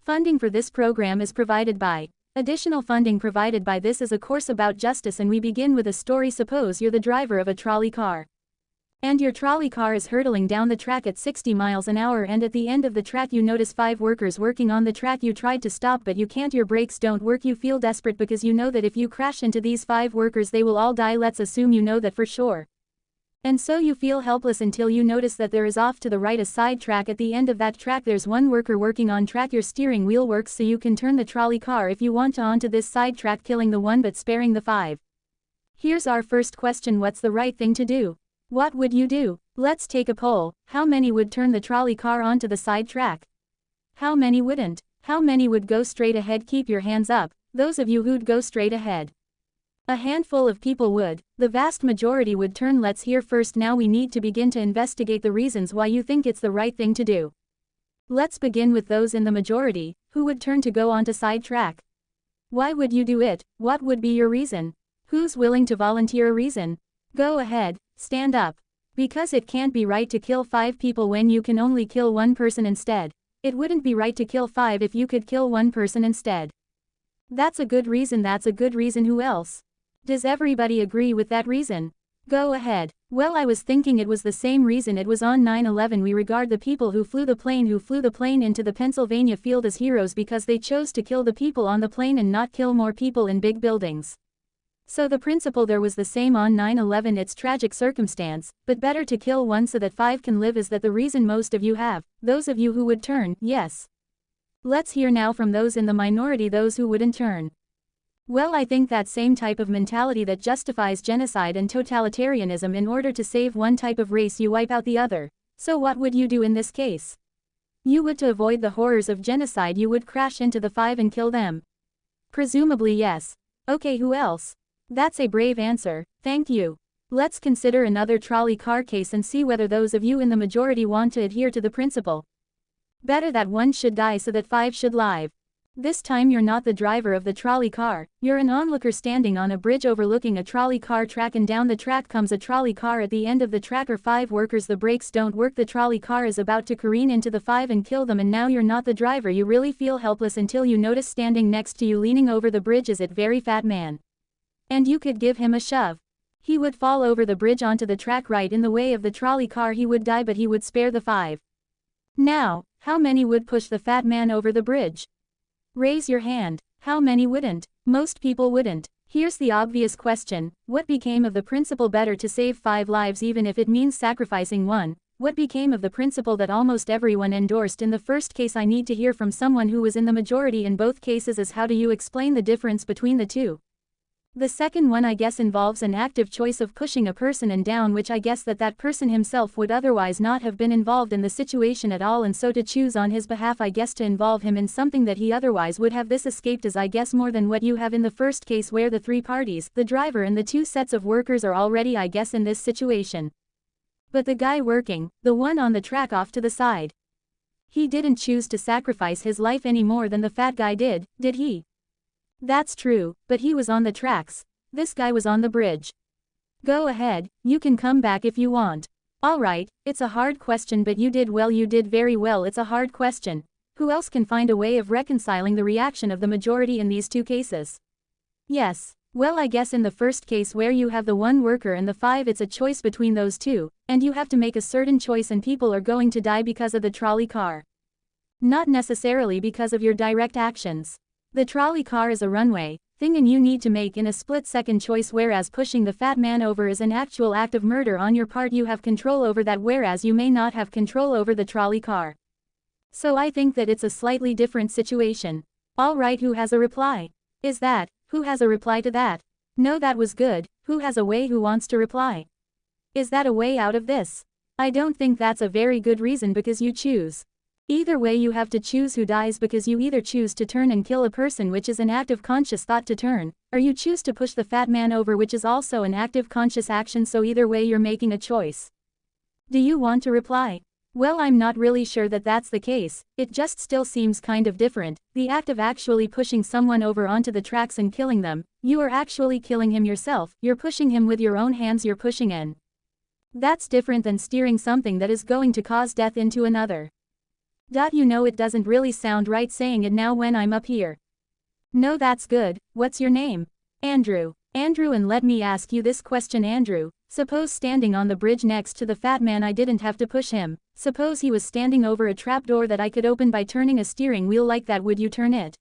Funding for this program is provided by. Additional funding provided by. This is a course about justice, and we begin with a story. Suppose you're the driver of a trolley car. And your trolley car is hurtling down the track at 60 miles an hour, and at the end of the track you notice 5 workers working on the track. You tried to stop but you can't, your brakes don't work. You feel desperate because you know that if you crash into these 5 workers they will all die. Let's assume you know that for sure. And so you feel helpless until you notice that there is off to the right a side track. At the end of that track there's one worker working on track. Your steering wheel works so you can turn the trolley car if you want to onto this side track, killing the one but sparing the 5. Here's our first question: what's the right thing to do? What would you do? Let's take a poll. How many would turn the trolley car onto the side track? How many wouldn't? How many would go straight ahead? Keep your hands up, those of you who'd go straight ahead. A handful of people would. The vast majority would turn. Let's hear first. Now we need to begin to investigate the reasons why you think it's the right thing to do. Let's begin with those in the majority, who would turn to go onto side track. Why would you do it? What would be your reason? Who's willing to volunteer a reason? Go ahead, stand up. Because it can't be right to kill 5 people when you can only kill 1 person instead. It wouldn't be right to kill 5 if you could kill 1 person instead. That's a good reason. That's a good reason. Who else? Does everybody agree with that reason? Go ahead. Well, I was thinking it was the same reason. It was on 9/11. We regard the people who flew the plane into the Pennsylvania field as heroes because they chose to kill the people on the plane and not kill more people in big buildings. So the principle there was the same on 9/11. It's tragic circumstance, but better to kill 1 so that 5 can live. Is that the reason most of you have? Those of you who would turn, yes. Let's hear now from those in the minority, those who wouldn't turn. Well, I think that same type of mentality that justifies genocide and totalitarianism. In order to save one type of race you wipe out the other. So what would you do in this case? You would, to avoid the horrors of genocide, you would crash into the 5 and kill them. Presumably yes. Okay, who else? That's a brave answer, thank you. Let's consider another trolley car case and see whether those of you in the majority want to adhere to the principle. Better that 1 should die so that 5 should live. This time you're not the driver of the trolley car, you're an onlooker standing on a bridge overlooking a trolley car track, and down the track comes a trolley car. At the end of the track are 5 workers. The brakes don't work. The trolley car is about to careen into the 5 and kill them, and now you're not the driver. You really feel helpless until you notice standing next to you leaning over the bridge is a very fat man. And you could give him a shove. He would fall over the bridge onto the track right in the way of the trolley car. He would die, but he would spare the 5. Now, how many would push the fat man over the bridge? Raise your hand. How many wouldn't? Most people wouldn't. Here's the obvious question: what became of the principle better to save 5 lives even if it means sacrificing 1? What became of the principle that almost everyone endorsed in the first case? I need to hear from someone who was in the majority in both cases. As how do you explain the difference between the two? The second one, I guess, involves an active choice of pushing a person and down, which I guess that person himself would otherwise not have been involved in the situation at all, and so to choose on his behalf, I guess, to involve him in something that he otherwise would have. This escaped is, I guess, more than what you have in the first case, where the 3 parties, the driver and the 2 sets of workers, are already, I guess, in this situation. But the guy working, the one on the track off to the side, he didn't choose to sacrifice his life any more than the fat guy did he? That's true, but he was on the tracks. This guy was on the bridge. Go ahead, you can come back if you want. Alright, it's a hard question, but you did well, you did very well. It's a hard question. Who else can find a way of reconciling the reaction of the majority in these 2 cases? Yes, well, I guess in the first case where you have the 1 worker and the 5, it's a choice between those 2, and you have to make a certain choice, and people are going to die because of the trolley car. Not necessarily because of your direct actions. The trolley car is a runway thing, and you need to make in a split-second choice, whereas pushing the fat man over is an actual act of murder on your part. You have control over that, whereas you may not have control over the trolley car. So I think that it's a slightly different situation. Alright, who has a reply? Is that, who has a reply to that? No, that was good. Who has a way? Who wants to reply? Is that a way out of this? I don't think that's a very good reason, because you choose. Either way, you have to choose who dies, because you either choose to turn and kill a person, which is an active conscious thought to turn, or you choose to push the fat man over, which is also an active conscious action. So either way you're making a choice. Do you want to reply? Well, I'm not really sure that that's the case. It just still seems kind of different. The act of actually pushing someone over onto the tracks and killing them, you are actually killing him yourself. You're pushing him with your own hands, you're pushing in. That's different than steering something that is going to cause death into another. You know it doesn't really sound right saying it now when I'm up here. No, that's good. What's your name? Andrew. Andrew, and let me ask you this question, Andrew. Suppose standing on the bridge next to the fat man, I didn't have to push him. Suppose he was standing over a trapdoor that I could open by turning a steering wheel like that, would you turn it?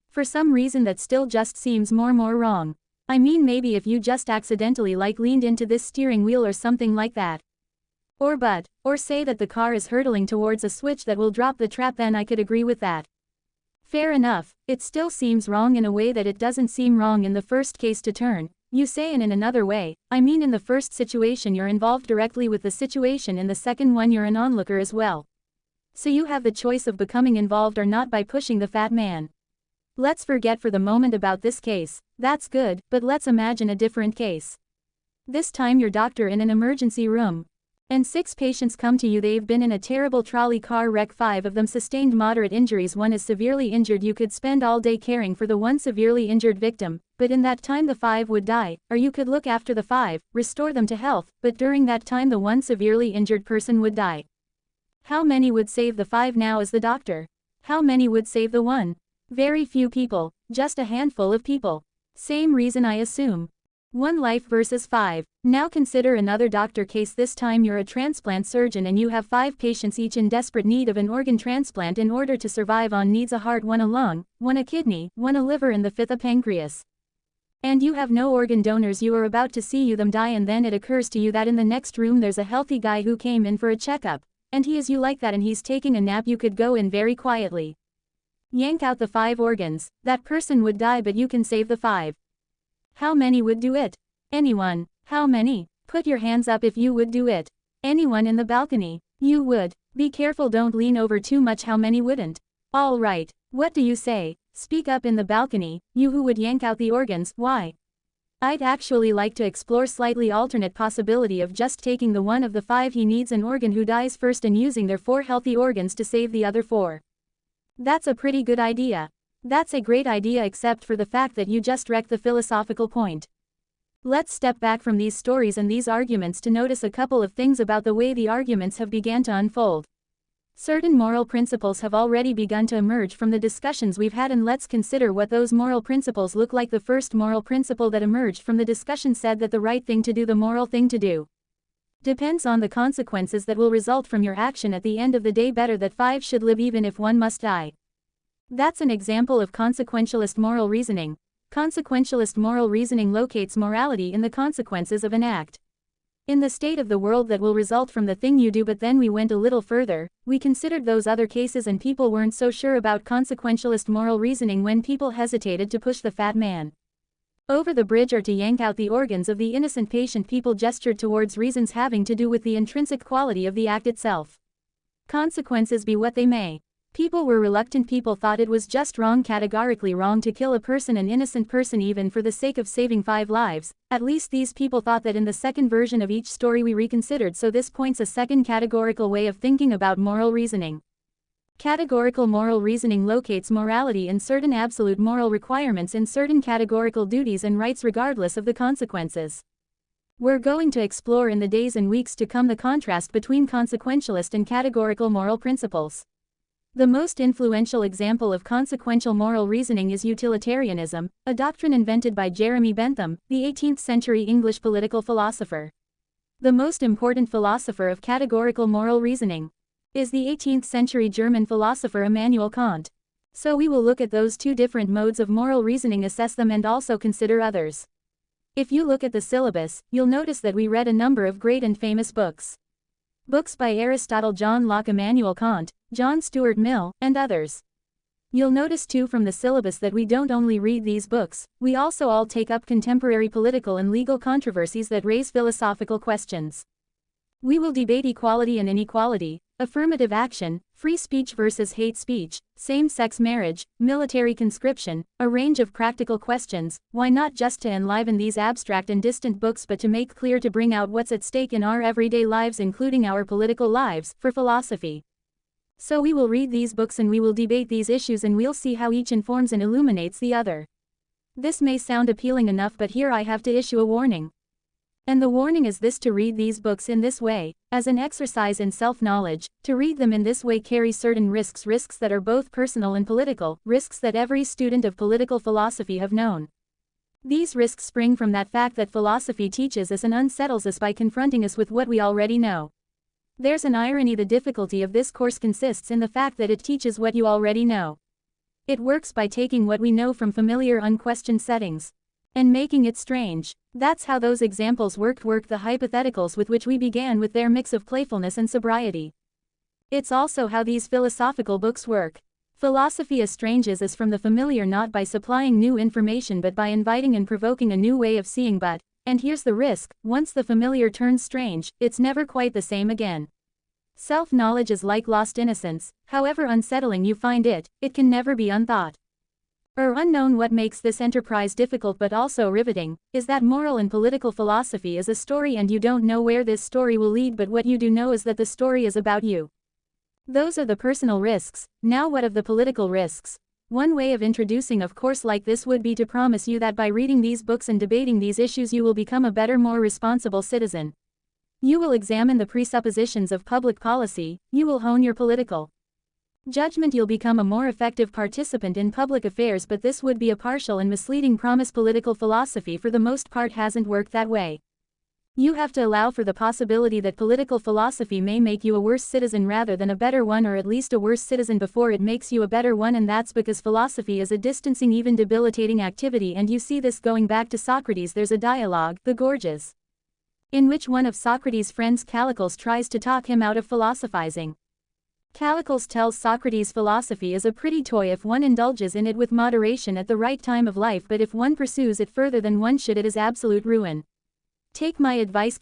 For some reason that still just seems more wrong. I mean, maybe if you just accidentally leaned into this steering wheel or something like that. Or say that the car is hurtling towards a switch that will drop the trap, then I could agree with that. Fair enough. It still seems wrong in a way that it doesn't seem wrong in the first case to turn, you say, and in another way, I mean in the first situation you're involved directly with the situation, in the second one you're an onlooker as well. So you have the choice of becoming involved or not by pushing the fat man. Let's forget for the moment about this case. That's good, but let's imagine a different case. This time you're doctor in an emergency room. And 6 patients come to you. They've been in a terrible trolley car wreck. 5 of them sustained moderate injuries. 1 is severely injured. You could spend all day caring for the 1 severely injured victim, but in that time the 5 would die, or you could look after the 5, restore them to health, but during that time the 1 severely injured person would die. How many would save the 5 now as the doctor? How many would save the 1? Very few people, just a handful of people. Same reason, I assume. 1 life versus 5. Now consider another doctor case. This time you're a transplant surgeon and you have 5 patients, each in desperate need of an organ transplant in order to survive. On needs a heart, 1 a lung, 1 a kidney, 1 a liver, and the 5th a pancreas. And you have no organ donors. You are about to see them die, and then it occurs to you that in the next room there's a healthy guy who came in for a checkup, and he is you like that, and he's taking a nap. You could go in very quietly. Yank out the 5 organs. That person would die, but you can save the 5. How many would do it? Anyone. How many? Put your hands up if you would do it. Anyone in the balcony? You would. Be careful, don't lean over too much. How many wouldn't? All right. What do you say? Speak up in the balcony, you who would yank out the organs. Why? I'd actually like to explore slightly alternate possibility of just taking the 1 of the 5 he needs an organ who dies first and using their 4 healthy organs to save the other 4. That's a pretty good idea. That's a great idea, except for the fact that you just wrecked the philosophical point. Let's step back from these stories and these arguments to notice a couple of things about the way the arguments have began to unfold. Certain moral principles have already begun to emerge from the discussions we've had, and let's consider what those moral principles look like. The first moral principle that emerged from the discussion said that the right thing to do, the moral thing to do, depends on the consequences that will result from your action at the end of the day. Better that 5 should live even if 1 must die. That's an example of consequentialist moral reasoning. Consequentialist moral reasoning locates morality in the consequences of an act, in the state of the world that will result from the thing you do. But then we went a little further, we considered those other cases, and people weren't so sure about consequentialist moral reasoning when people hesitated to push the fat man over the bridge or to yank out the organs of the innocent patient. People gestured towards reasons having to do with the intrinsic quality of the act itself. Consequences be what they may. People were reluctant. People thought it was just wrong, categorically wrong, to kill a person, an innocent person, even for the sake of saving 5 lives. At least these people thought that in the second version of each story we reconsidered. So this points a second categorical way of thinking about moral reasoning. Categorical moral reasoning locates morality in certain absolute moral requirements, in certain categorical duties and rights regardless of the consequences. We're going to explore in the days and weeks to come the contrast between consequentialist and categorical moral principles. The most influential example of consequential moral reasoning is utilitarianism, a doctrine invented by Jeremy Bentham, the 18th century English political philosopher. The most important philosopher of categorical moral reasoning is the 18th century German philosopher Immanuel Kant. So we will look at those 2 different modes of moral reasoning, assess them, and also consider others. If you look at the syllabus, you'll notice that we read a number of great and famous books. Books by Aristotle, John Locke, Immanuel Kant, John Stuart Mill, and others. You'll notice too from the syllabus that we don't only read these books, we also all take up contemporary political and legal controversies that raise philosophical questions. We will debate equality and inequality, affirmative action, free speech versus hate speech, same-sex marriage, military conscription, a range of practical questions. Why not just to enliven these abstract and distant books, but to make clear, to bring out what's at stake in our everyday lives, including our political lives, for philosophy. So we will read these books and we will debate these issues, and we'll see how each informs and illuminates the other. This may sound appealing enough, but here I have to issue a warning. And the warning is this: to read these books in this way, as an exercise in self-knowledge, to read them in this way carries certain risks that are both personal and political, risks that every student of political philosophy have known. These risks spring from that fact that philosophy teaches us and unsettles us by confronting us with what we already know. There's an irony: the difficulty of this course consists in the fact that it teaches what you already know. It works by taking what we know from familiar unquestioned settings and making it strange. That's how those examples worked the hypotheticals with which we began, with their mix of playfulness and sobriety. It's also how these philosophical books work. Philosophy estranges us from the familiar not by supplying new information but by inviting and provoking a new way of seeing. But, and here's the risk, once the familiar turns strange, it's never quite the same again. Self-knowledge is like lost innocence: however unsettling you find it, it can never be unthought or unknown. What makes this enterprise difficult but also riveting is that moral and political philosophy is a story, and you don't know where this story will lead, but what you do know is that the story is about you. Those are the personal risks. Now what of the political risks? One way of introducing a course like this would be to promise you that by reading these books and debating these issues you will become a better, more responsible citizen. You will examine the presuppositions of public policy, you will hone your political judgment, you'll become a more effective participant in public affairs. But this would be a partial and misleading promise. Political philosophy for the most part hasn't worked that way. You have to allow for the possibility that political philosophy may make you a worse citizen rather than a better one, or at least a worse citizen before it makes you a better one, and that's because philosophy is a distancing, even debilitating activity. And you see this going back to Socrates. There's a dialogue, The Gorgias, in which one of Socrates' friends, Callicles, tries to talk him out of philosophizing. Callicles tells Socrates philosophy is a pretty toy if one indulges in it with moderation at the right time of life, but if one pursues it further than one should, it is absolute ruin. Take my advice,